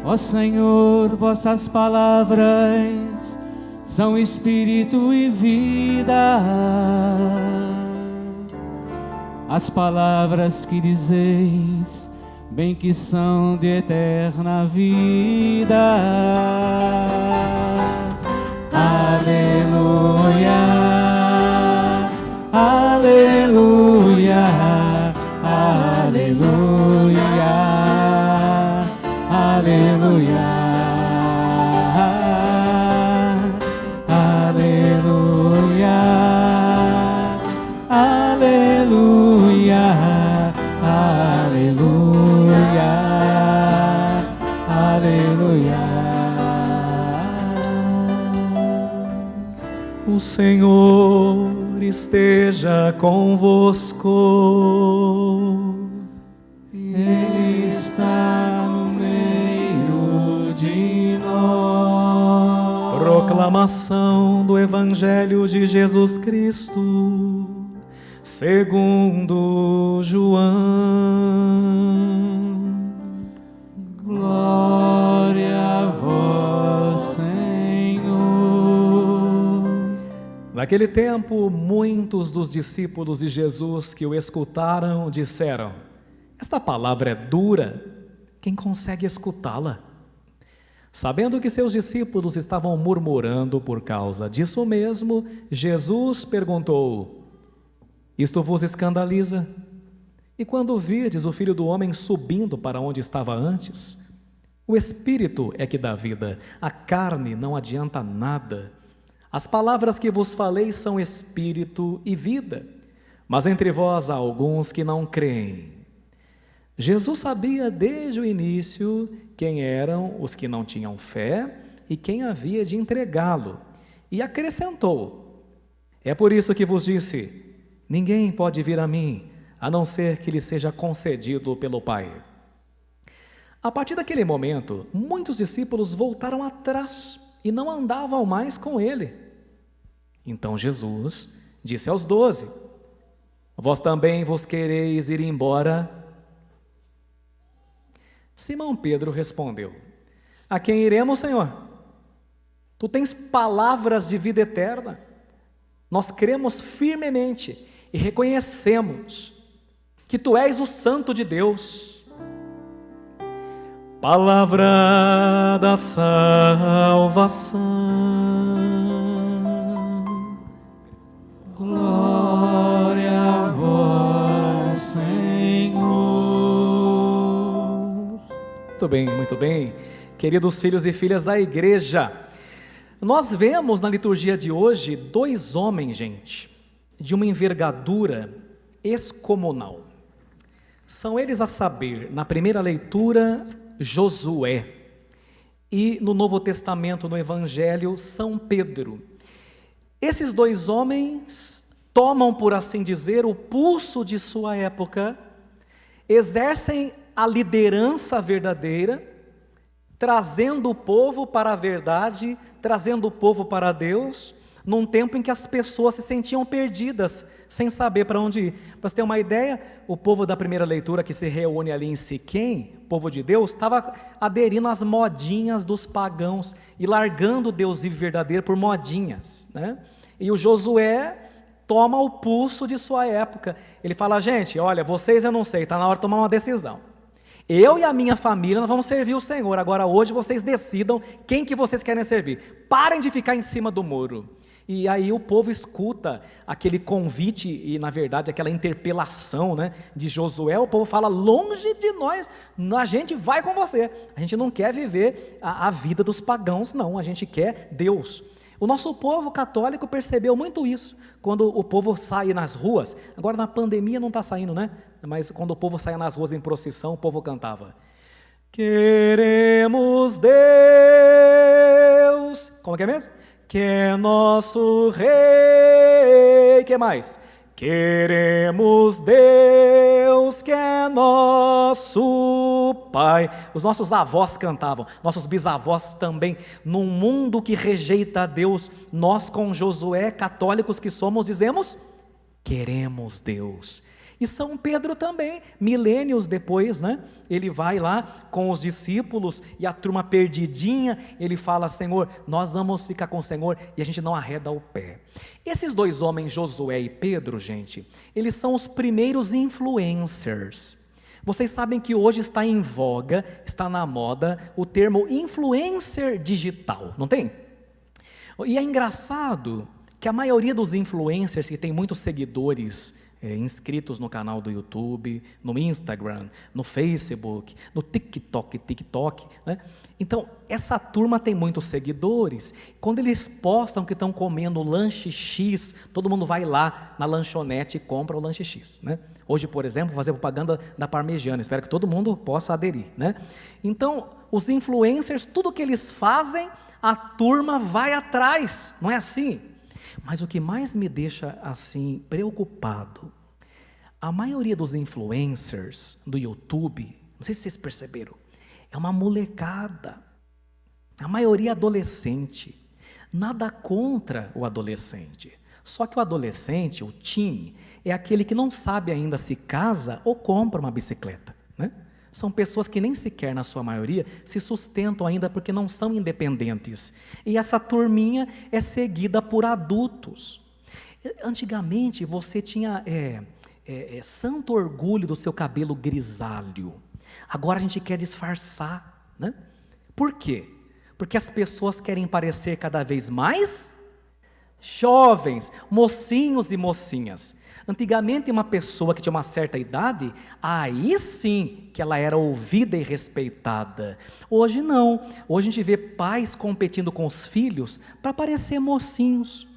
Ó Senhor, vossas palavras são espírito e vida. As palavras que dizeis, bem que são de eterna vida. Aleluia, aleluia, aleluia, aleluia, aleluia, aleluia, aleluia, aleluia. O Senhor esteja convosco. Ele está no meio de nós. Proclamação do Evangelho de Jesus Cristo, segundo João. Glória a vós, Senhor. Naquele tempo, muitos dos discípulos de Jesus que o escutaram disseram: esta palavra é dura, quem consegue escutá-la? Sabendo que seus discípulos estavam murmurando por causa disso mesmo, Jesus perguntou: isto vos escandaliza? E quando virdes o Filho do Homem subindo para onde estava antes? O Espírito é que dá vida, a carne não adianta nada. As palavras que vos falei são Espírito e vida, mas entre vós há alguns que não creem. Jesus sabia desde o início quem eram os que não tinham fé e quem havia de entregá-lo, e acrescentou: é por isso que vos disse, ninguém pode vir a mim, a não ser que lhe seja concedido pelo Pai. A partir daquele momento, muitos discípulos voltaram atrás e não andavam mais com ele. Então Jesus disse aos 12: vós também vos quereis ir embora? Simão Pedro respondeu: a quem iremos, Senhor? Tu tens palavras de vida eterna. Nós cremos firmemente e reconhecemos que tu és o Santo de Deus. Palavra da salvação. Glória a vós, Senhor. Muito bem, queridos filhos e filhas da igreja, nós vemos na liturgia de hoje dois homens, gente, de uma envergadura excomunal. São eles a saber, na primeira leitura, Josué, e no Novo Testamento, no Evangelho, São Pedro. Esses dois homens tomam, por assim dizer, o pulso de sua época, exercem a liderança verdadeira, trazendo o povo para a verdade, trazendo o povo para Deus, num tempo em que as pessoas se sentiam perdidas, sem saber para onde ir. Para você ter uma ideia, o povo da primeira leitura que se reúne ali em Siquém, povo de Deus, estava aderindo às modinhas dos pagãos e largando o Deus vivo verdadeiro por modinhas, né? E o Josué toma o pulso de sua época. Ele fala: gente, olha, vocês eu não sei, está na hora de tomar uma decisão. Eu e a minha família nós vamos servir o Senhor. Agora hoje vocês decidam quem que vocês querem servir. Parem de ficar em cima do muro. E aí o povo escuta aquele convite e, na verdade, aquela interpelação, né, de Josué. O povo fala: longe de nós, a gente vai com você. A gente não quer viver a vida dos pagãos, não. A gente quer Deus. O nosso povo católico percebeu muito isso. Quando o povo sai nas ruas, agora na pandemia não está saindo, né? Mas quando o povo saia nas ruas em procissão, o povo cantava: queremos Deus. Como que é mesmo? Que é nosso Rei. Que mais? Queremos Deus, que é nosso Pai. Os nossos avós cantavam, nossos bisavós também. Num mundo que rejeita a Deus, nós com Josué, católicos que somos, dizemos: queremos Deus. E São Pedro também, milênios depois, né? Ele vai lá com os discípulos e a turma perdidinha, ele fala: Senhor, nós vamos ficar com o Senhor, e a gente não arreda o pé. Esses dois homens, Josué e Pedro, gente, eles são os primeiros influencers. Vocês sabem que hoje está em voga, está na moda, o termo influencer digital, não tem? E é engraçado que a maioria dos influencers que tem muitos seguidores inscritos no canal do YouTube, no Instagram, no Facebook, no TikTok, né? Então, essa turma tem muitos seguidores. Quando eles postam que estão comendo lanche X, todo mundo vai lá na lanchonete e compra o lanche X, né? Hoje, por exemplo, vou fazer propaganda da Parmegiana, espero que todo mundo possa aderir, né? Então, os influencers, tudo que eles fazem, a turma vai atrás, não é assim? Mas o que mais me deixa assim preocupado, a maioria dos influencers do YouTube, não sei se vocês perceberam, é uma molecada, a maioria adolescente. Nada contra o adolescente, só que o adolescente, o teen, é aquele que não sabe ainda se casa ou compra uma bicicleta, né? São pessoas que nem sequer, na sua maioria, se sustentam ainda porque não são independentes. E essa turminha é seguida por adultos. Antigamente, você tinha santo orgulho do seu cabelo grisalho. Agora a gente quer disfarçar, né? Por quê? Porque as pessoas querem parecer cada vez mais jovens, mocinhos e mocinhas. Antigamente, uma pessoa que tinha uma certa idade, aí sim que ela era ouvida e respeitada. Hoje não. Hoje a gente vê pais competindo com os filhos para parecer mocinhos.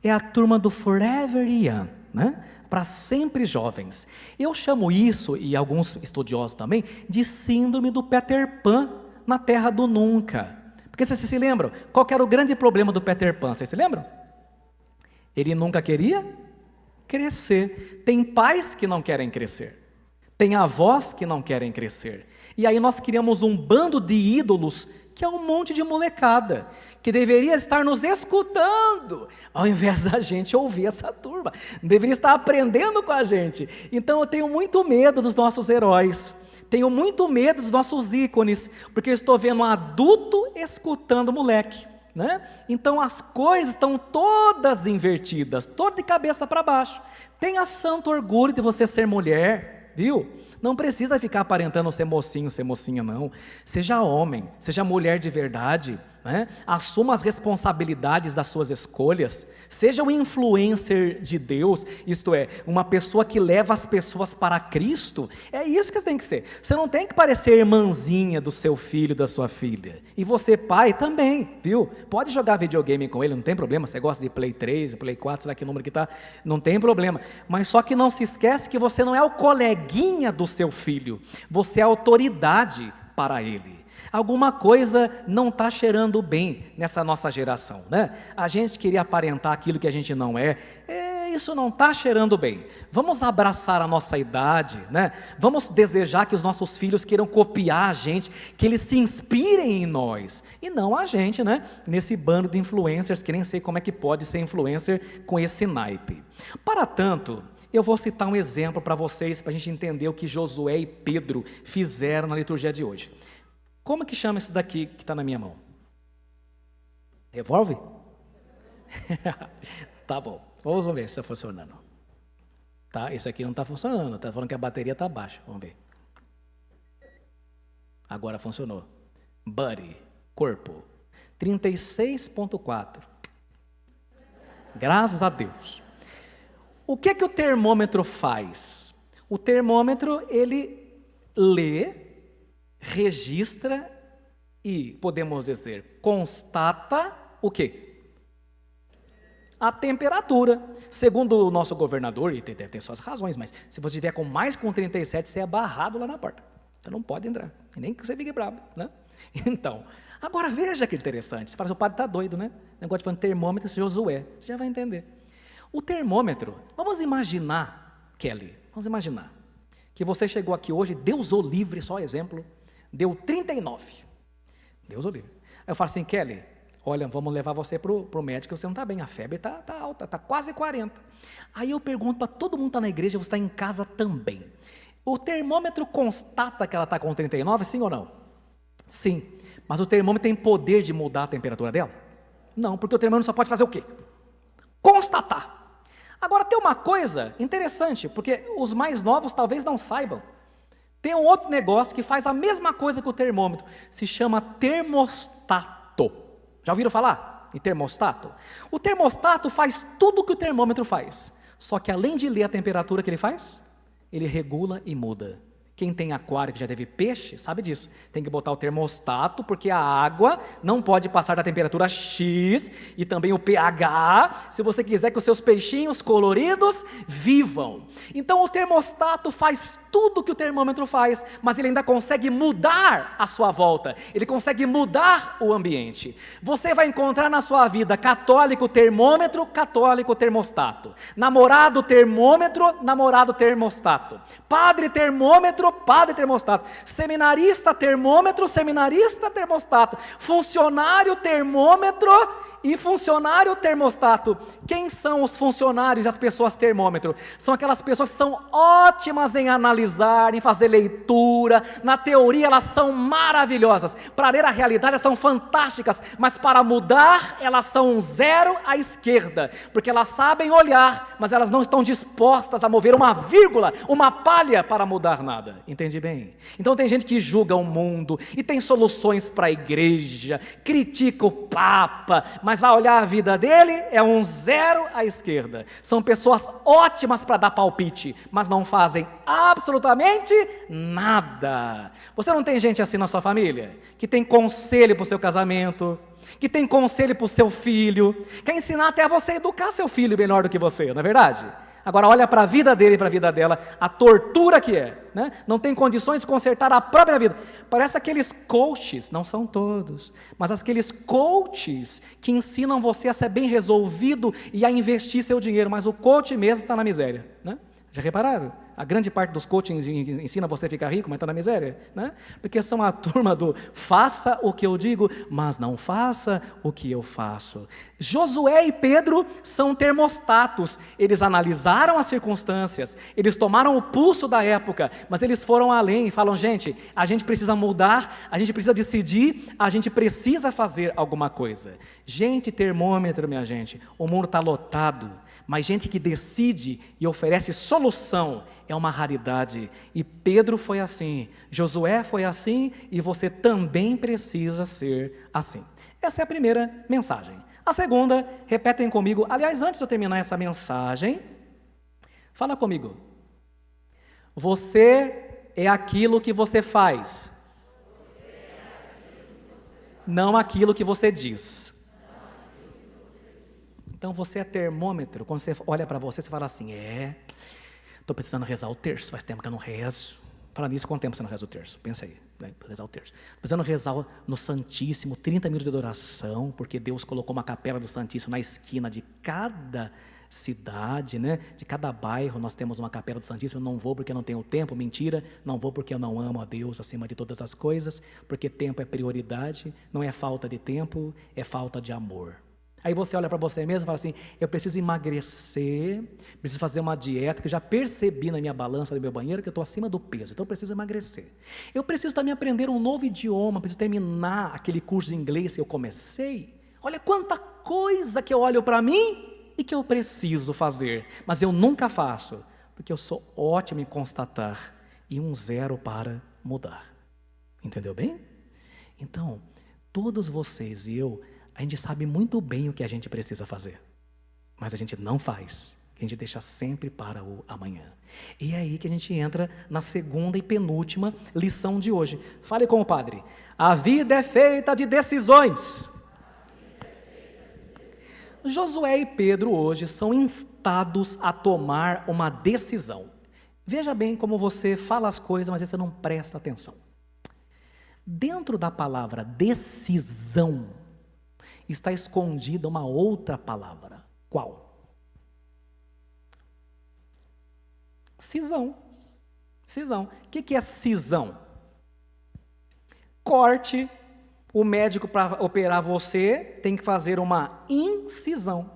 É a turma do Forever Young, né? Para sempre jovens. Eu chamo isso, e alguns estudiosos também, de síndrome do Peter Pan na Terra do Nunca. Porque vocês se lembram? Qual que era o grande problema do Peter Pan? Vocês se lembram? Ele nunca queria crescer. Tem pais que não querem crescer, tem avós que não querem crescer, e aí nós criamos um bando de ídolos, que é um monte de molecada, que deveria estar nos escutando, ao invés da gente ouvir essa turma, deveria estar aprendendo com a gente. Então eu tenho muito medo dos nossos heróis, tenho muito medo dos nossos ícones, porque eu estou vendo um adulto escutando moleque, né? Então as coisas estão todas invertidas, todas de cabeça para baixo. Tenha santo orgulho de você ser mulher, viu? Não precisa ficar aparentando ser mocinho, ser mocinha, não. Seja homem, seja mulher de verdade, né? Assuma as responsabilidades das suas escolhas. Seja um influencer de Deus, isto é, uma pessoa que leva as pessoas para Cristo. É isso que você tem que ser. Você não tem que parecer irmãzinha do seu filho, da sua filha. E você, pai, também, viu? Pode jogar videogame com ele, não tem problema. Você gosta de Play 3, Play 4, sei lá que número que está, não tem problema. Mas só que não se esquece que você não é o coleguinha do seu filho. Você é autoridade para ele. Alguma coisa não está cheirando bem nessa nossa geração, né? A gente queria aparentar aquilo que a gente não é, isso não está cheirando bem. Vamos abraçar a nossa idade, né? Vamos desejar que os nossos filhos queiram copiar a gente, que eles se inspirem em nós, e não a gente, né? Nesse bando de influencers, que nem sei como é que pode ser influencer com esse naipe. Para tanto, eu vou citar um exemplo para vocês, para a gente entender o que Josué e Pedro fizeram na liturgia de hoje. Como que chama esse daqui que está na minha mão? Revólver? Tá bom, vamos ver se está funcionando. Tá, esse aqui não está funcionando, está falando que a bateria está baixa, vamos ver. Agora funcionou. Buddy, corpo, 36,4. Graças a Deus. O que é que o termômetro faz? O termômetro, ele lê, registra e, podemos dizer, constata o quê? A temperatura. Segundo o nosso governador, e deve ter suas razões, mas se você estiver com mais com 37, você é barrado lá na porta. Você não pode entrar, e nem que você fique bravo, né? Então, agora veja que interessante. Você fala, o padre está doido, né? Negócio de falando termômetro, Josué. Você já vai entender. O termômetro, vamos imaginar, Kelly, vamos imaginar que você chegou aqui hoje, Deus o livre, só exemplo, deu 39. Deus o livre. Aí eu falo assim, Kelly, olha, vamos levar você para o médico, você não está bem, a febre está alta, está quase 40. Aí eu pergunto para todo mundo que está na igreja, você está em casa também. O termômetro constata que ela está com 39, sim ou não? Sim, mas o termômetro tem poder de mudar a temperatura dela? Não, porque o termômetro só pode fazer o quê? Constatar. Agora tem uma coisa interessante, porque os mais novos talvez não saibam. Tem um outro negócio que faz a mesma coisa que o termômetro, se chama termostato. Já ouviram falar em termostato? O termostato faz tudo o que o termômetro faz, só que além de ler a temperatura que ele faz, ele regula e muda. Quem tem aquário que já teve peixe, sabe disso. Tem que botar o termostato, porque a água não pode passar da temperatura X e também o pH, se você quiser que os seus peixinhos coloridos vivam. Então o termostato faz tudo que o termômetro faz, mas ele ainda consegue mudar a sua volta. Ele consegue mudar o ambiente. Você vai encontrar na sua vida católico termômetro, católico termostato. Namorado termômetro, namorado termostato. Padre termômetro, padre termostato, seminarista termômetro, seminarista termostato, funcionário termômetro e funcionário termostato. Quem são os funcionários e as pessoas termômetro? São aquelas pessoas que são ótimas em analisar, em fazer leitura, na teoria elas são maravilhosas, para ler a realidade elas são fantásticas, mas para mudar elas são um zero à esquerda, porque elas sabem olhar, mas elas não estão dispostas a mover uma vírgula, uma palha para mudar nada. Entende bem? Então tem gente que julga o mundo e tem soluções para a igreja, critica o Papa, mas vai olhar a vida dele, é um zero à esquerda. São pessoas ótimas para dar palpite, mas não fazem absolutamente nada. Você não tem gente assim na sua família? Que tem conselho para o seu casamento, que tem conselho para o seu filho, quer ensinar até a você educar seu filho melhor do que você, não é verdade? Agora olha para a vida dele e para a vida dela, a tortura que é, né? Não tem condições de consertar a própria vida. Parece aqueles coaches, não são todos, mas aqueles coaches que ensinam você a ser bem resolvido e a investir seu dinheiro, mas o coach mesmo está na miséria, né? Já repararam? A grande parte dos coachings ensina você a ficar rico, mas está na miséria, né? Porque são a turma do faça o que eu digo, mas não faça o que eu faço. Josué e Pedro são termostatos, eles analisaram as circunstâncias, eles tomaram o pulso da época, mas eles foram além e falam, gente, a gente precisa mudar, a gente precisa decidir, a gente precisa fazer alguma coisa. Gente, termômetro, minha gente, o mundo está lotado, mas gente que decide e oferece solução é uma raridade. E Pedro foi assim, Josué foi assim, e você também precisa ser assim. Essa é a primeira mensagem. A segunda, repetem comigo, aliás, antes de eu terminar essa mensagem, fala comigo. Você é aquilo que você faz, não aquilo que você diz. Então você é termômetro. Quando você olha para você, você fala assim, estou precisando rezar o terço, faz tempo que eu não rezo. Fala nisso, quanto tempo você não reza o terço? Pensa aí, né? Rezar o terço. Precisando rezar no Santíssimo, 30 minutos de adoração, porque Deus colocou uma capela do Santíssimo na esquina de cada cidade, né? De cada bairro nós temos uma capela do Santíssimo. Eu não vou porque eu não tenho tempo, mentira, não vou porque eu não amo a Deus acima de todas as coisas, porque tempo é prioridade, não é falta de tempo, é falta de amor. Aí você olha para você mesmo e fala assim, eu preciso emagrecer, preciso fazer uma dieta, que eu já percebi na minha balança do meu banheiro que eu estou acima do peso, então eu preciso emagrecer. Eu preciso também aprender um novo idioma, preciso terminar aquele curso de inglês que eu comecei. Olha quanta coisa que eu olho para mim e que eu preciso fazer, mas eu nunca faço, porque eu sou ótimo em constatar e um zero para mudar. Entendeu bem? Então, todos vocês e eu, a gente sabe muito bem o que a gente precisa fazer, mas a gente não faz, a gente deixa sempre para o amanhã. E é aí que a gente entra na segunda e penúltima lição de hoje. Fale com o padre. A vida é feita de decisões. Josué e Pedro hoje são instados a tomar uma decisão. Veja bem como você fala as coisas, mas você não presta atenção. Dentro da palavra decisão, está escondida uma outra palavra. Qual? Cisão. Cisão. O que é cisão? Corte, O médico, para operar você, tem que fazer uma incisão.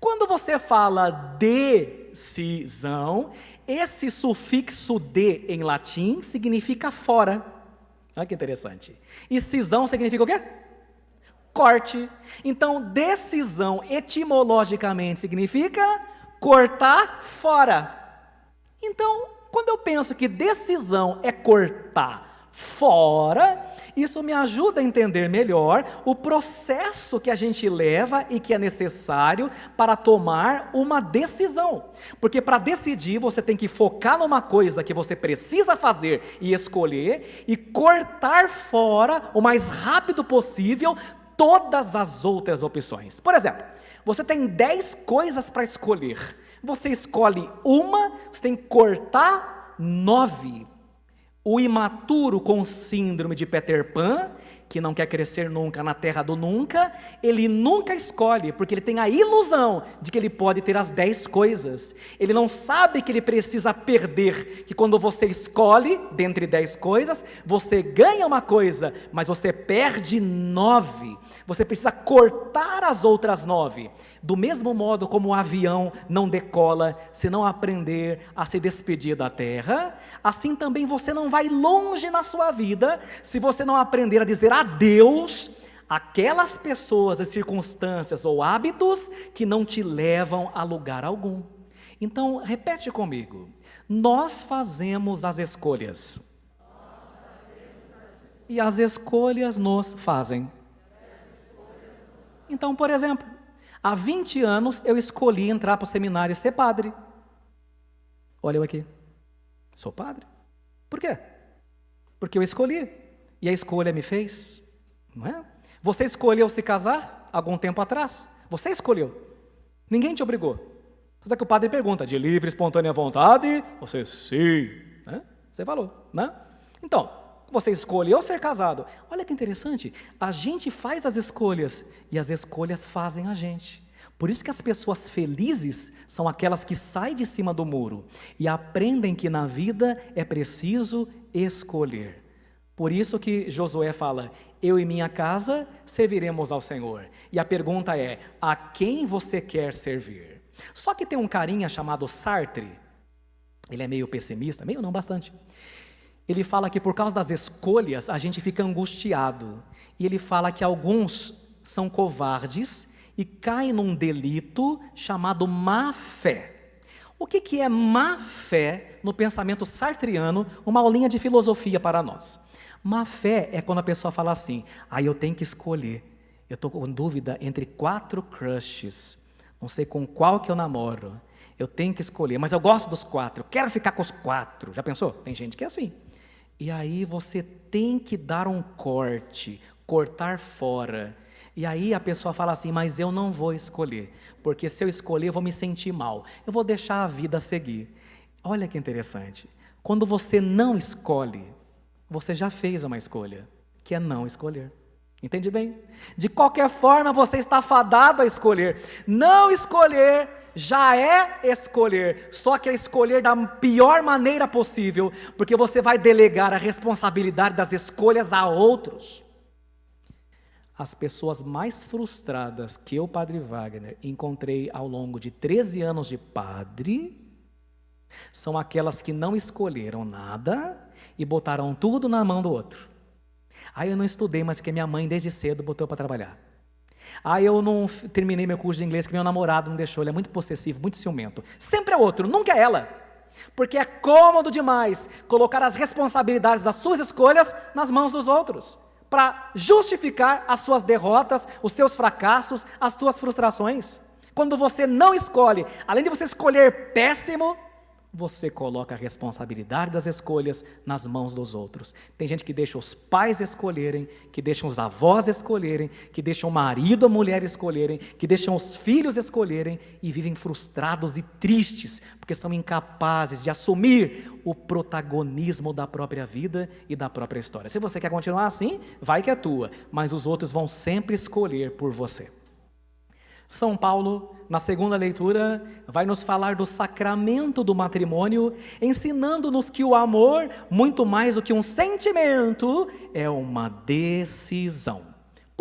Quando você fala decisão, esse sufixo de em latim significa fora. Olha que interessante. E cisão significa o quê? Corte. Então, decisão etimologicamente significa cortar fora. Então, quando eu penso que decisão é cortar fora, isso me ajuda a entender melhor o processo que a gente leva e que é necessário para tomar uma decisão. Porque para decidir, você tem que focar numa coisa que você precisa fazer e escolher e cortar fora o mais rápido possível todas as outras opções. Por exemplo, você tem 10 coisas para escolher. Você escolhe uma, você tem que cortar 9. O imaturo com síndrome de Peter Pan, que não quer crescer nunca na terra do nunca, ele nunca escolhe, porque ele tem a ilusão de que ele pode ter as 10 coisas. Ele não sabe que ele precisa perder, que quando você escolhe, dentre 10 coisas, você ganha uma coisa, mas você perde 9. Você precisa cortar as outras 9. Do mesmo modo como o avião não decola se não aprender a se despedir da terra, assim também você não vai longe na sua vida se você não aprender a dizer adeus àquelas pessoas e circunstâncias ou hábitos que não te levam a lugar algum. Então, repete comigo. Nós fazemos as escolhas. E as escolhas nos fazem. Então, por exemplo, há 20 anos eu escolhi entrar para o seminário e ser padre. Olha eu aqui. Sou padre. Por quê? Porque eu escolhi. E a escolha me fez. Não é? Você escolheu se casar algum tempo atrás. Você escolheu. Ninguém te obrigou. Tudo é que o padre pergunta, de livre, espontânea vontade? Você, sim. Né? Você falou. Né? Então, você escolheu ser casado. Olha que interessante. A gente faz as escolhas e as escolhas fazem a gente. Por isso que as pessoas felizes são aquelas que saem de cima do muro e aprendem que na vida é preciso escolher. Por isso que Josué fala, eu e minha casa serviremos ao Senhor. E a pergunta é, a quem você quer servir? Só que tem um carinha chamado Sartre, ele é meio pessimista, meio não, bastante. Ele fala que por causa das escolhas a gente fica angustiado. E ele fala que alguns são covardes e caem num delito chamado má fé. O que é má fé no pensamento sartriano? Uma aulinha de filosofia para nós. Má fé é quando a pessoa fala assim, eu tenho que escolher. Eu estou com dúvida entre 4 crushes. Não sei com qual que eu namoro. Eu tenho que escolher, mas eu gosto dos 4. Eu quero ficar com os 4. Já pensou? Tem gente que é assim. E aí você tem que dar um corte, cortar fora. E aí a pessoa fala assim, mas eu não vou escolher, porque se eu escolher eu vou me sentir mal. Eu vou deixar a vida seguir. Olha que interessante. Quando você não escolhe, você já fez uma escolha, que é não escolher. Entende bem? De qualquer forma você está fadado a escolher. Não escolher já é escolher, só que é escolher da pior maneira possível, porque você vai delegar a responsabilidade das escolhas a outros. As pessoas mais frustradas que eu, Padre Wagner, encontrei ao longo de 13 anos de padre, são aquelas que não escolheram nada e botaram tudo na mão do outro. Eu não estudei, mas porque minha mãe desde cedo botou para trabalhar. Eu não terminei meu curso de inglês, que meu namorado não deixou, ele é muito possessivo, muito ciumento. Sempre é outro, nunca é ela. Porque é cômodo demais colocar as responsabilidades das suas escolhas nas mãos dos outros, para justificar as suas derrotas, os seus fracassos, as suas frustrações. Quando você não escolhe, além de você escolher péssimo, você coloca a responsabilidade das escolhas nas mãos dos outros. Tem gente que deixa os pais escolherem, que deixam os avós escolherem, que deixam o marido, a mulher escolherem, que deixam os filhos escolherem e vivem frustrados e tristes, porque são incapazes de assumir o protagonismo da própria vida e da própria história. Se você quer continuar assim, vai que é tua, mas os outros vão sempre escolher por você. São Paulo, na segunda leitura, vai nos falar do sacramento do matrimônio, ensinando-nos que o amor, muito mais do que um sentimento, é uma decisão.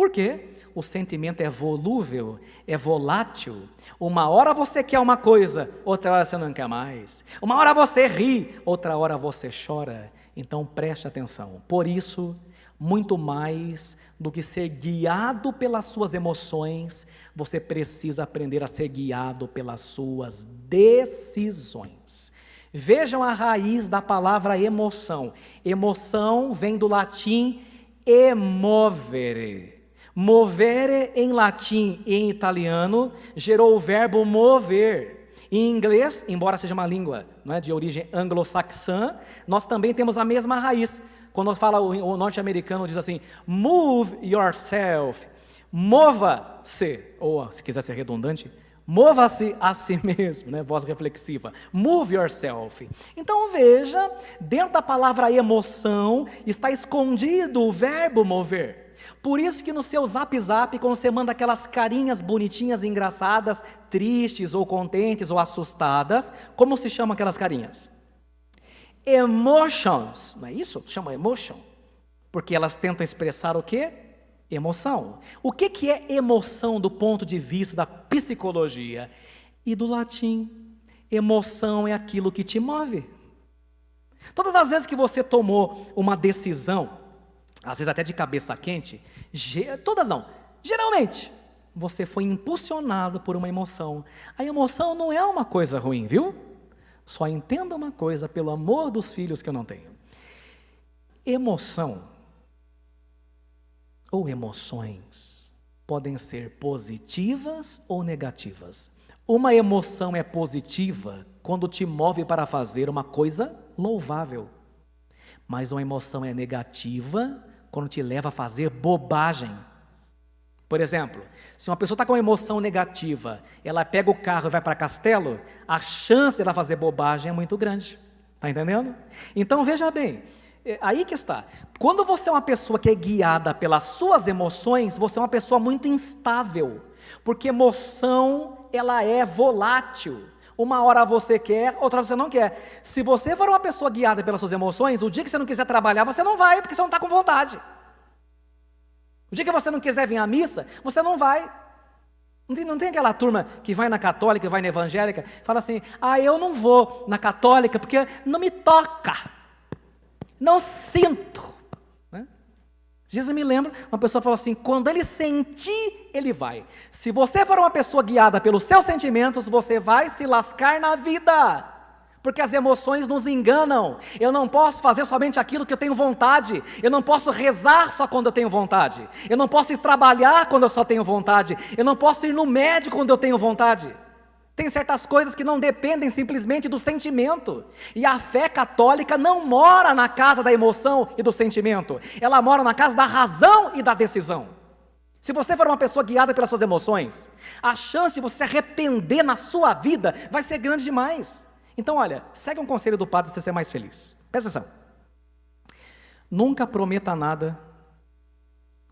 Por quê? O sentimento é volúvel, é volátil. Uma hora você quer uma coisa, outra hora você não quer mais. Uma hora você ri, outra hora você chora. Então preste atenção. Por isso, muito mais do que ser guiado pelas suas emoções, você precisa aprender a ser guiado pelas suas decisões. Vejam a raiz da palavra emoção. Emoção vem do latim emovere. Movere em latim e em italiano gerou o verbo mover. Em inglês, embora seja uma língua, não é, de origem anglo-saxã, nós também temos a mesma raiz. Quando fala o norte-americano diz assim, move yourself, mova-se, ou se quiser ser redundante, mova-se a si mesmo, né? Voz reflexiva, move yourself. Então veja, dentro da palavra emoção está escondido o verbo mover. Por isso que no seu zap, quando você manda aquelas carinhas bonitinhas, engraçadas, tristes ou contentes ou assustadas, como se chamam aquelas carinhas? Emotions, não é isso? Chama emotion. Porque elas tentam expressar o quê? Emoção. O que é emoção do ponto de vista da psicologia? E do latim, emoção é aquilo que te move. Todas as vezes que você tomou uma decisão, às vezes até de cabeça quente, todas não, geralmente, você foi impulsionado por uma emoção. A emoção não é uma coisa ruim, viu? Só entenda uma coisa, pelo amor dos filhos que eu não tenho. Emoção ou emoções podem ser positivas ou negativas. Uma emoção é positiva quando te move para fazer uma coisa louvável. Mas uma emoção é negativa quando te leva a fazer bobagem. Por exemplo, se uma pessoa está com uma emoção negativa, ela pega o carro e vai para Castelo, a chance de ela fazer bobagem é muito grande. Está entendendo? Então veja bem, aí que está. Quando você é uma pessoa que é guiada pelas suas emoções, você é uma pessoa muito instável. Porque emoção, ela é volátil. Uma hora você quer, outra hora você não quer. Se você for uma pessoa guiada pelas suas emoções, o dia que você não quiser trabalhar, você não vai, porque você não está com vontade. O dia que você não quiser vir à missa, você não vai. Não tem aquela turma que vai na católica, vai na evangélica, fala assim, eu não vou na católica porque não me toca, não sinto. Né? Às vezes eu me lembro, uma pessoa fala assim, quando ele sentir, ele vai. Se você for uma pessoa guiada pelos seus sentimentos, você vai se lascar na vida. Porque as emoções nos enganam. Eu não posso fazer somente aquilo que eu tenho vontade. Eu não posso rezar só quando eu tenho vontade. Eu não posso ir trabalhar quando eu só tenho vontade. Eu não posso ir no médico quando eu tenho vontade. Tem certas coisas que não dependem simplesmente do sentimento. E a fé católica não mora na casa da emoção e do sentimento. Ela mora na casa da razão e da decisão. Se você for uma pessoa guiada pelas suas emoções, a chance de você se arrepender na sua vida vai ser grande demais. Então, olha, segue um conselho do padre para você ser mais feliz. Presta atenção. Nunca prometa nada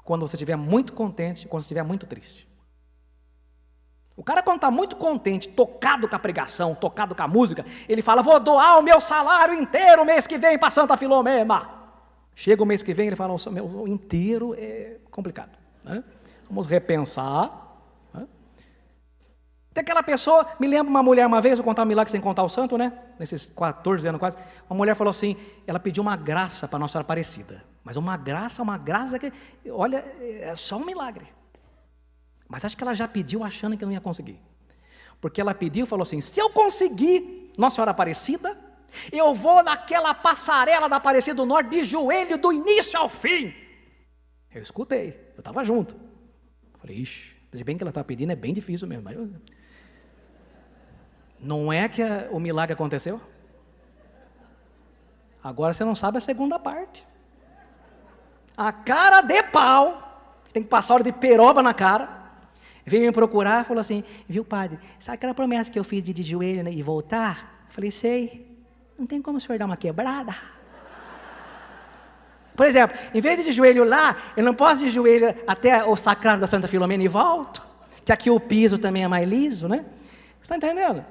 quando você estiver muito contente, quando você estiver muito triste. O cara, quando está muito contente, tocado com a pregação, tocado com a música, ele fala, vou doar o meu salário inteiro mês que vem para Santa Filomena. Chega o mês que vem, ele fala, o meu inteiro é complicado. Né? Vamos repensar. Tem aquela pessoa, me lembro uma mulher uma vez, vou contar um milagre sem contar o santo, né? Nesses 14 anos quase, uma mulher falou assim, ela pediu uma graça para Nossa Senhora Aparecida. Mas uma graça que, olha, é só um milagre. Mas acho que ela já pediu achando que não ia conseguir. Porque ela pediu e falou assim, se eu conseguir Nossa Senhora Aparecida, eu vou naquela passarela da Aparecida do Norte de joelho do início ao fim. Eu escutei, eu estava junto. Falei, ixi, se bem que ela está pedindo, é bem difícil mesmo. Mas não é que o milagre aconteceu? Agora você não sabe a segunda parte. A cara de pau, tem que passar hora de peroba na cara, veio me procurar e falou assim, viu padre, sabe aquela promessa que eu fiz de joelho, né, e voltar? Eu falei, sei, não tem como o senhor dar uma quebrada? Por exemplo, em vez de joelho lá, eu não posso de joelho até o sacrário da Santa Filomena e volto, que aqui o piso também é mais liso, né? Você está entendendo?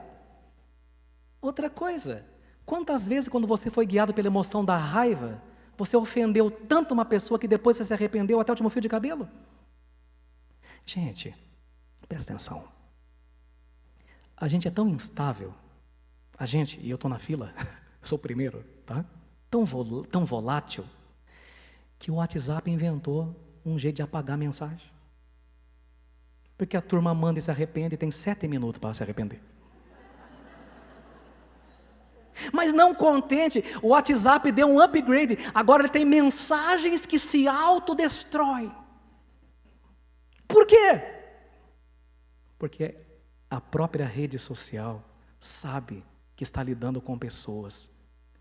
Outra coisa, quantas vezes quando você foi guiado pela emoção da raiva, você ofendeu tanto uma pessoa que depois você se arrependeu até o último fio de cabelo? Gente, presta atenção. A gente é tão instável, e eu estou na fila, sou o primeiro, tá? Tão volátil, que o WhatsApp inventou um jeito de apagar a mensagem. Porque a turma manda e se arrepende e tem 7 minutos para se arrepender. Mas não contente, o WhatsApp deu um upgrade, agora ele tem mensagens que se autodestroem. Por quê? Porque a própria rede social sabe que está lidando com pessoas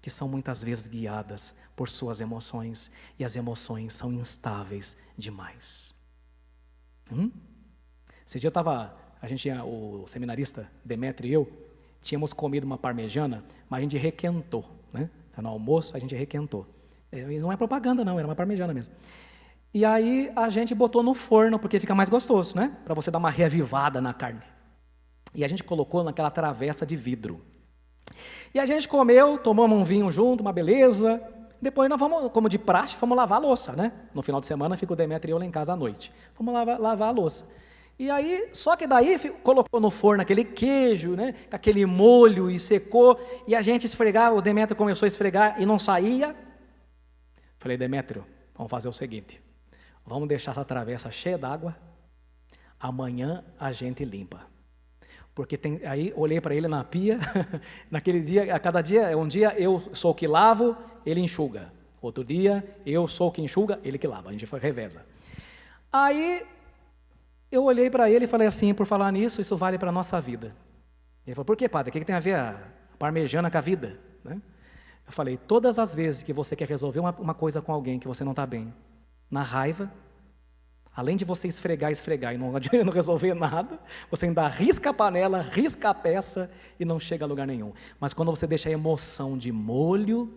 que são muitas vezes guiadas por suas emoções, e as emoções são instáveis demais. Esse dia o seminarista Demetrio e eu, tínhamos comido uma parmegiana, mas a gente requentou, né? No almoço a gente requentou. E não é propaganda não, era uma parmegiana mesmo. E aí a gente botou no forno, porque fica mais gostoso, né? Para você dar uma reavivada na carne. E a gente colocou naquela travessa de vidro. E a gente comeu, tomamos um vinho junto, uma beleza. Depois nós vamos, como de praxe, fomos lavar a louça, né? No final de semana fica o Demetrio e eu lá em casa à noite. Vamos lavar a louça. E aí, só que daí colocou no forno aquele queijo, né? Aquele molho e secou. E a gente esfregava, o Demetrio começou a esfregar e não saía. Falei, Demetrio, vamos fazer o seguinte. Vamos deixar essa travessa cheia d'água. Amanhã a gente limpa. Porque aí olhei para ele na pia, naquele dia, a cada dia, um dia eu sou o que lavo, ele enxuga. Outro dia eu sou o que enxuga, ele que lava, a gente reveza. Aí eu olhei para ele e falei assim, por falar nisso, isso vale para a nossa vida. Ele falou, por que, padre? O que tem a ver a parmegiana com a vida? Né? Eu falei, todas as vezes que você quer resolver uma coisa com alguém que você não está bem, na raiva, além de você esfregar e não resolver nada, você ainda risca a panela, risca a peça e não chega a lugar nenhum. Mas quando você deixa a emoção de molho,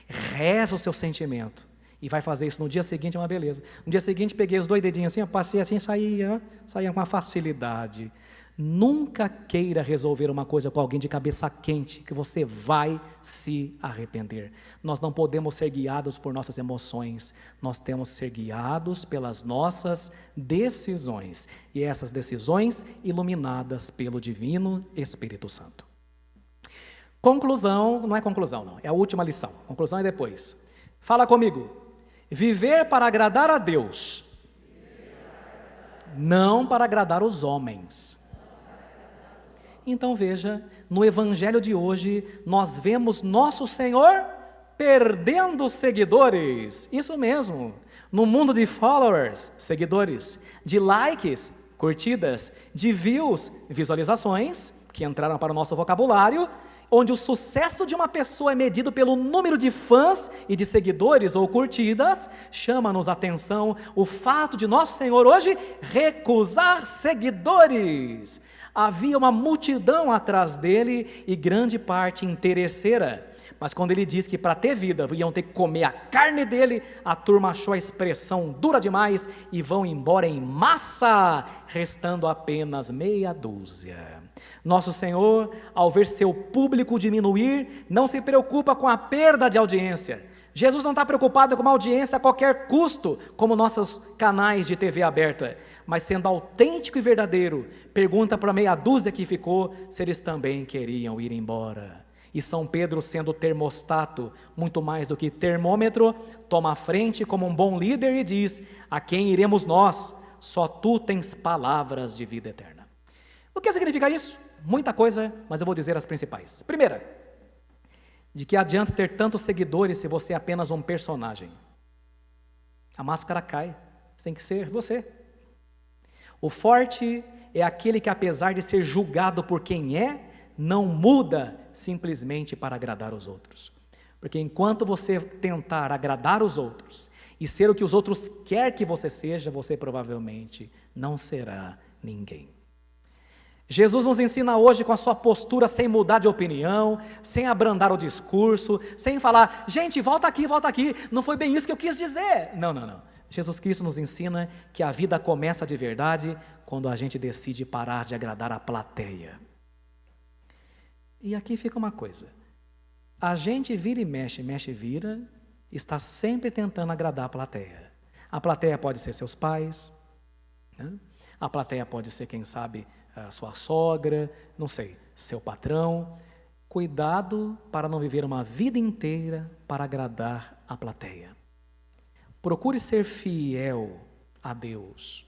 reza o seu sentimento e vai fazer isso no dia seguinte, é uma beleza. No dia seguinte peguei os 2 dedinhos assim, passei assim, saía com uma facilidade. Nunca queira resolver uma coisa com alguém de cabeça quente, que você vai se arrepender. Nós não podemos ser guiados por nossas emoções, nós temos que ser guiados pelas nossas decisões, e essas decisões iluminadas pelo Divino Espírito Santo. Conclusão, não é conclusão não, é a última lição, conclusão é depois. Fala comigo, viver para agradar a Deus, não para agradar os homens. Então veja, no evangelho de hoje, nós vemos nosso Senhor perdendo seguidores. Isso mesmo, no mundo de followers, seguidores, de likes, curtidas, de views, visualizações, que entraram para o nosso vocabulário, onde o sucesso de uma pessoa é medido pelo número de fãs e de seguidores ou curtidas, chama-nos a atenção o fato de nosso Senhor hoje recusar seguidores. Havia uma multidão atrás dele e grande parte interesseira. Mas quando ele diz que para ter vida iam ter que comer a carne dele, a turma achou a expressão dura demais e vão embora em massa, restando apenas meia dúzia. Nosso Senhor, ao ver seu público diminuir, não se preocupa com a perda de audiência. Jesus não está preocupado com uma audiência a qualquer custo, como nossos canais de TV aberta, mas sendo autêntico e verdadeiro, pergunta para a meia dúzia que ficou se eles também queriam ir embora. E São Pedro, sendo termostato, muito mais do que termômetro, toma a frente como um bom líder e diz: a quem iremos nós? Só tu tens palavras de vida eterna. O que significa isso? Muita coisa, mas eu vou dizer as principais. Primeira, de que adianta ter tantos seguidores se você é apenas um personagem? A máscara cai, tem que ser você. O forte é aquele que, apesar de ser julgado por quem é, não muda simplesmente para agradar os outros. Porque enquanto você tentar agradar os outros e ser o que os outros querem que você seja, você provavelmente não será ninguém. Jesus nos ensina hoje com a sua postura sem mudar de opinião, sem abrandar o discurso, sem falar, gente, volta aqui, não foi bem isso que eu quis dizer. Não. Jesus Cristo nos ensina que a vida começa de verdade quando a gente decide parar de agradar a plateia. E aqui fica uma coisa, a gente vira e mexe e vira, está sempre tentando agradar a plateia. A plateia pode ser seus pais, né? A plateia pode ser, quem sabe, a sua sogra, não sei, seu patrão. Cuidado para não viver uma vida inteira para agradar a plateia. Procure ser fiel a Deus.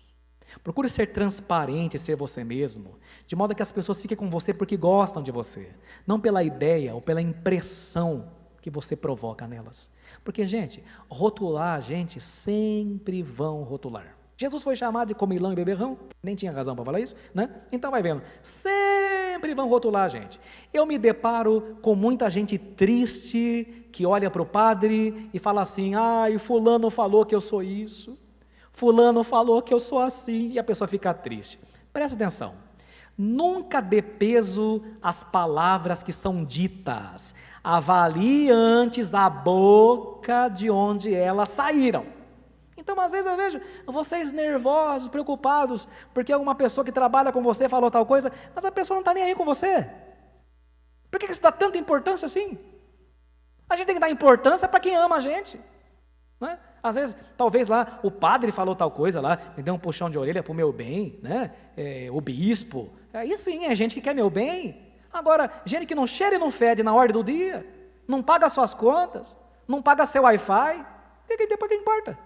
Procure ser transparente e ser você mesmo, de modo que as pessoas fiquem com você porque gostam de você, não pela ideia ou pela impressão que você provoca nelas. Porque, gente, rotular a gente sempre vão rotular. Jesus foi chamado de comilão e beberrão, nem tinha razão para falar isso, né? Então vai vendo, sempre vão rotular a gente. Eu me deparo com muita gente triste que olha para o padre e fala assim: e fulano falou que eu sou isso, fulano falou que eu sou assim, e a pessoa fica triste. Presta atenção, nunca dê peso às palavras que são ditas, avalie antes a boca de onde elas saíram. Então, às vezes eu vejo vocês nervosos, preocupados, porque alguma pessoa que trabalha com você falou tal coisa, mas a pessoa não está nem aí com você. Por que você dá tanta importância assim? A gente tem que dar importância para quem ama a gente, não é? Às vezes, talvez lá, o padre falou tal coisa lá, me deu um puxão de orelha para o meu bem, né? O bispo, aí sim, é gente que quer meu bem. Agora, gente que não cheira e não fede na ordem do dia, não paga suas contas, não paga seu Wi-Fi, para que importa?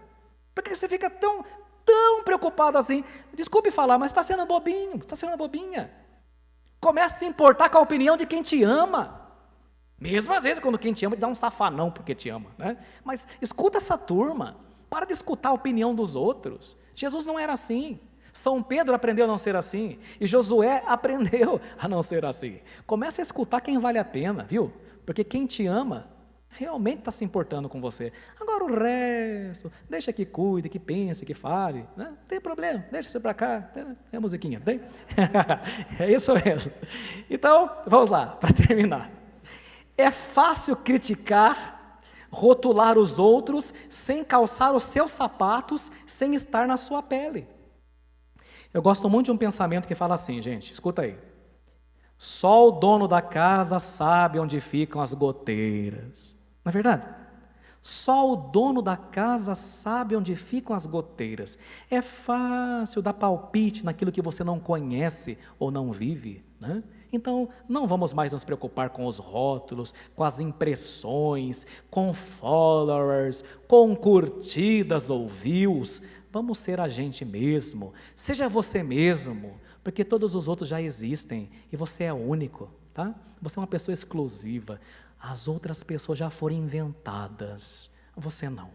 Por que você fica tão preocupado assim? Desculpe falar, mas está sendo bobinho, está sendo bobinha. Comece a se importar com a opinião de quem te ama. Mesmo às vezes quando quem te ama te dá um safanão porque te ama, né? Mas escuta essa turma, para de escutar a opinião dos outros. Jesus não era assim. São Pedro aprendeu a não ser assim, e Josué aprendeu a não ser assim. Comece a escutar quem vale a pena, viu? Porque quem te ama realmente está se importando com você. Agora o resto, deixa que cuide, que pense, que fale, né? Não tem problema, deixa isso para cá, tem a musiquinha, tem? É isso mesmo. Então, vamos lá, para terminar. É fácil criticar, rotular os outros, sem calçar os seus sapatos, sem estar na sua pele. Eu gosto muito de um pensamento que fala assim, gente, escuta aí. Só o dono da casa sabe onde ficam as goteiras. Não é verdade? Só o dono da casa sabe onde ficam as goteiras. É fácil dar palpite naquilo que você não conhece ou não vive, né? Então, não vamos mais nos preocupar com os rótulos, com as impressões, com followers, com curtidas ou views. Vamos ser a gente mesmo. Seja você mesmo, porque todos os outros já existem e você é único, tá? Você é uma pessoa exclusiva. As outras pessoas já foram inventadas, você não.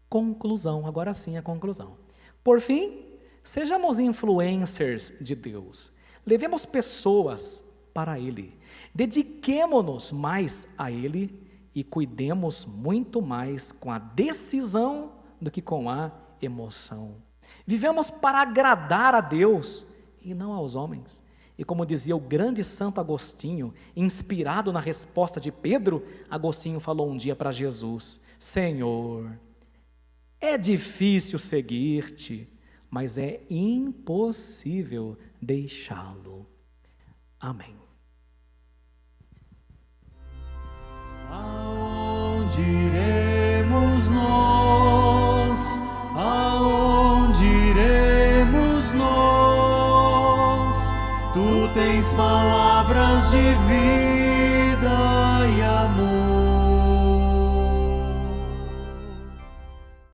Conclusão, agora sim a conclusão. Por fim, sejamos influencers de Deus. Levemos pessoas para Ele. Dediquemo-nos mais a Ele e cuidemos muito mais com a decisão do que com a emoção. Vivemos para agradar a Deus e não aos homens. E como dizia o grande Santo Agostinho, inspirado na resposta de Pedro, Agostinho falou um dia para Jesus: Senhor, é difícil seguir-te, mas é impossível deixá-lo. Amém. Aonde iremos nós? Aonde iremos nós? Tu tens palavras de vida e amor.